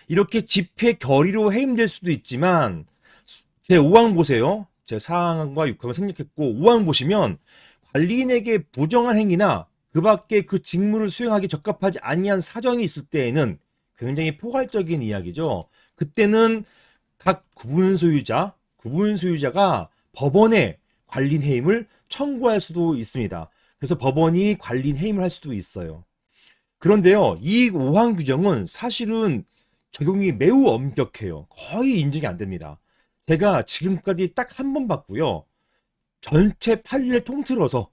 이렇게 집회 결의로 해임될 수도 있지만 제 5항 보세요. 제 4항과 6항을 생략했고 5항 보시면 관리인에게 부정한 행위나 그 밖에 그 직무를 수행하기 적합하지 아니한 사정이 있을 때에는 굉장히 포괄적인 이야기죠. 그때는 각 구분 소유자가 법원에 관리인 해임을 청구할 수도 있습니다. 그래서 법원이 관리인 해임을 할 수도 있어요. 그런데요, 이 5항 규정은 사실은 적용이 매우 엄격해요. 거의 인정이 안 됩니다. 제가 지금까지 딱 한 번 봤고요. 전체 판례를 통틀어서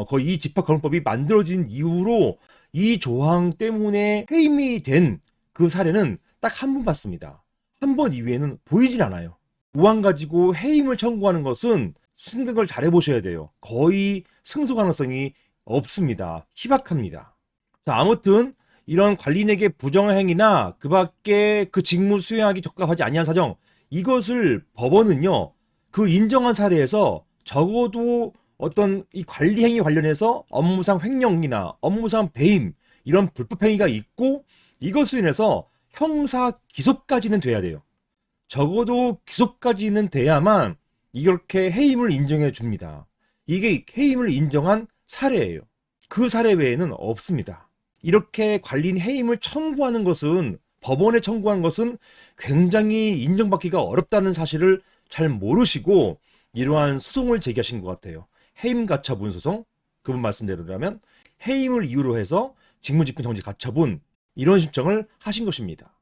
거의 이 집합검법이 만들어진 이후로 이 조항 때문에 해임이 된 그 사례는 딱 한 번 봤습니다. 한 번 이후에는 보이질 않아요. 5항 가지고 해임을 청구하는 것은 생각을 잘 해보셔야 돼요. 거의 승소 가능성이 없습니다. 희박합니다. 자, 아무튼 이런 관리인에게 부정한 행위나 그 밖에 그 직무 수행하기 적합하지 아니한 사정, 이것을 법원은요, 그 인정한 사례에서 적어도 어떤 이 관리 행위 관련해서 업무상 횡령이나 업무상 배임 이런 불법 행위가 있고 이것으로 인해서 형사 기소까지는 돼야 돼요. 적어도 기소까지는 돼야만 이렇게 해임을 인정해 줍니다. 이게 해임을 인정한 사례예요. 그 사례 외에는 없습니다. 이렇게 관리인 해임을 청구하는 것은, 법원에 청구한 것은 굉장히 인정받기가 어렵다는 사실을 잘 모르시고 이러한 소송을 제기하신 것 같아요. 해임 가처분 소송, 그분 말씀대로라면 해임을 이유로 해서 직무집행 정지 가처분, 이런 신청을 하신 것입니다.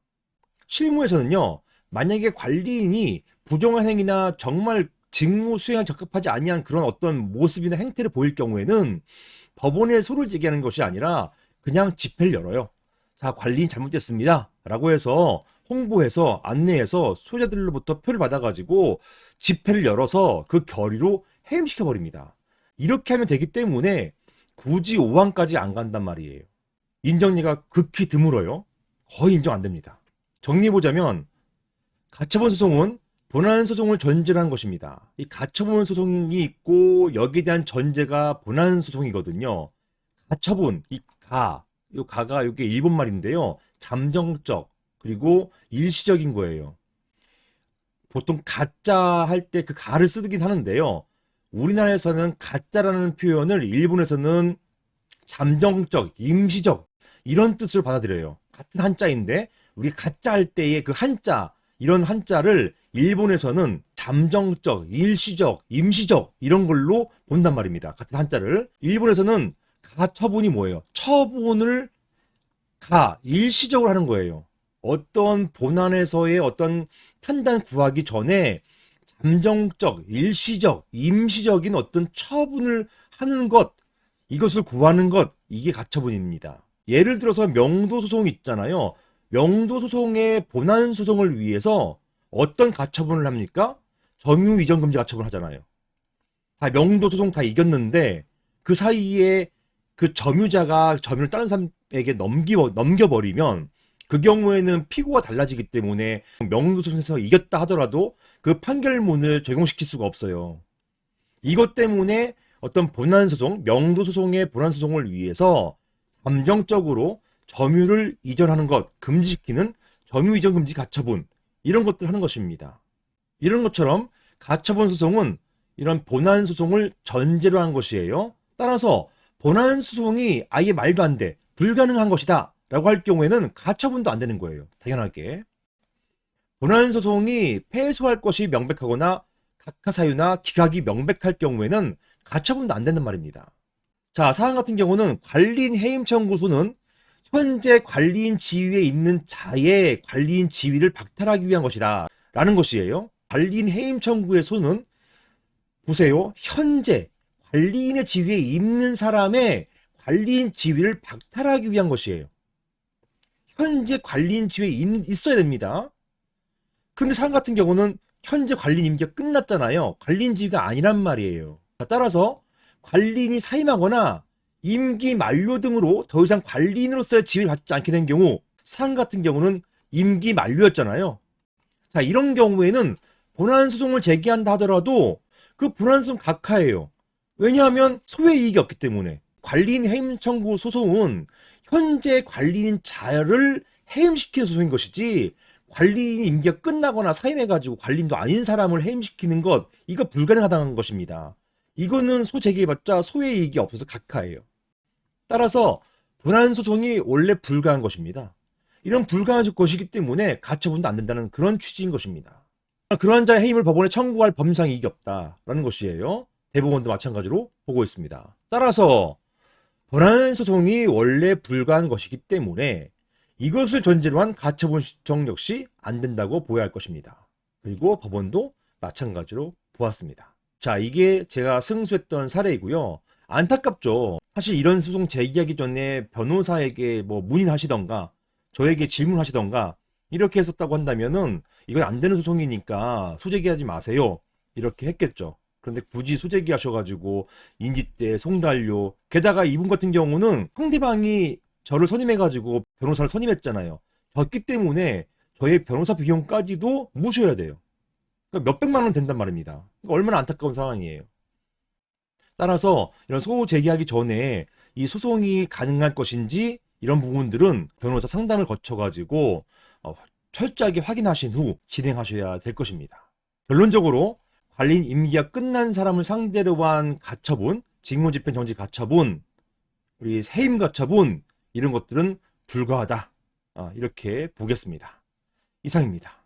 실무에서는요, 만약에 관리인이 부정한 행위나 정말 직무 수행에 적합하지 아니한 그런 어떤 모습이나 행태를 보일 경우에는 법원에 소를 제기하는 것이 아니라 그냥 집회를 열어요. 자, 관리인 잘못됐습니다 라고 해서 홍보해서 안내해서 소유자들로부터 표를 받아가지고 집회를 열어서 그 결의로 해임시켜버립니다. 이렇게 하면 되기 때문에 굳이 5항까지 안 간단 말이에요. 인정리가 극히 드물어요. 거의 인정 안 됩니다. 정리해보자면 가처분 소송은 본안 소송을 전제로 한 것입니다. 이 가처분 소송이 있고 여기에 대한 전제가 본안 소송이거든요. 가처분, 이 가가 이게 일본 말인데요. 잠정적 그리고 일시적인 거예요. 보통 가짜 할 때 그 가를 쓰긴 하는데요. 우리나라에서는 가짜라는 표현을 일본에서는 잠정적, 임시적 이런 뜻으로 받아들여요. 같은 한자인데 우리 가짜 할 때의 그 한자, 이런 한자를 일본에서는 잠정적, 일시적, 임시적 이런 걸로 본단 말입니다. 같은 한자를. 일본에서는 가처분이 뭐예요? 처분을 일시적으로 하는 거예요. 어떤 본안에서의 어떤 판단 구하기 전에 잠정적, 일시적, 임시적인 어떤 처분을 하는 것, 이것을 구하는 것, 이게 가처분입니다. 예를 들어서 명도소송이 있잖아요. 명도소송의 본안소송을 위해서 어떤 가처분을 합니까? 점유이전금지 가처분을 하잖아요. 다 명도소송 다 이겼는데 그 사이에 그 점유자가 점유를 다른 사람에게 넘겨버리면 그 경우에는 피고가 달라지기 때문에 명도소송에서 이겼다 하더라도 그 판결문을 적용시킬 수가 없어요. 이것 때문에 어떤 본안소송, 명도소송의 본안소송을 위해서 감정적으로 점유를 이전하는 것, 금지시키는 점유이전금지 가처분, 이런 것들 하는 것입니다. 이런 것처럼 가처분 소송은 이런 본안소송을 전제로 한 것이에요. 따라서 본안소송이 아예 말도 안 돼, 불가능한 것이다 라고 할 경우에는 가처분도 안 되는 거예요. 당연하게. 본안소송이 패소할 것이 명백하거나 각하사유나 기각이 명백할 경우에는 가처분도 안 된단 말입니다. 자, 사안 같은 경우는 관리인 해임 청구소는 현재 관리인 지위에 있는 자의 관리인 지위를 박탈하기 위한 것이다 라는 것이에요. 관리인 해임 청구의 소는 보세요. 현재 관리인의 지위에 있는 사람의 관리인 지위를 박탈하기 위한 것이에요. 현재 관리인 지위에 있어야 됩니다. 근데 사안 같은 경우는 현재 관리인 임기가 끝났잖아요. 관리인 지위가 아니란 말이에요. 따라서 관리인이 사임하거나 임기 만료 등으로 더 이상 관리인으로서의 지위를 갖지 않게 된 경우, 사안 같은 경우는 임기 만료였잖아요. 자, 이런 경우에는 본안소송을 제기한다 하더라도 그 본안소송 각하예요. 왜냐하면 소외 이익이 없기 때문에. 관리인 해임 청구 소송은 현재 관리인 자를 해임시키는 소송인 것이지 관리인 임기가 끝나거나 사임해가지고 관리인도 아닌 사람을 해임시키는 것, 이거 불가능하다는 것입니다. 이거는 소재개해봤자 소의 이익이 없어서 각하예요. 따라서 본안 소송이 원래 불가한 것입니다. 이런 불가한 것이기 때문에 가처분도 안 된다는 그런 취지인 것입니다. 그러한 자의 해임을 법원에 청구할 법리상 이익이 없다라는 것이에요. 대법원도 마찬가지로 보고 있습니다. 따라서 본안 소송이 원래 불가한 것이기 때문에 이것을 전제로 한 가처분 신청 역시 안 된다고 보아야 할 것입니다. 그리고 법원도 마찬가지로 보았습니다. 자, 이게 제가 승소했던 사례이고요. 안타깝죠. 사실 이런 소송 제기하기 전에 변호사에게 뭐 문의하시던가 저에게 질문하시던가 이렇게 했었다고 한다면은 이건 안 되는 소송이니까 소재기하지 마세요. 이렇게 했겠죠. 그런데 굳이 소재기 하셔가지고 인지대, 송달료, 게다가 이분 같은 경우는 상대방이 저를 선임해가지고 변호사를 선임했잖아요. 졌기 때문에 저의 변호사 비용까지도 무셔야 돼요. 그러니까 몇백만 원 된단 말입니다. 그러니까 얼마나 안타까운 상황이에요. 따라서 이런 소송 제기하기 전에 이 소송이 가능할 것인지 이런 부분들은 변호사 상담을 거쳐가지고 철저하게 확인하신 후 진행하셔야 될 것입니다. 결론적으로 관리인 임기가 끝난 사람을 상대로 한 가처분, 직무집행 정지 가처분, 우리 해임 가처분 이런 것들은 불가하다. 이렇게 보겠습니다. 이상입니다.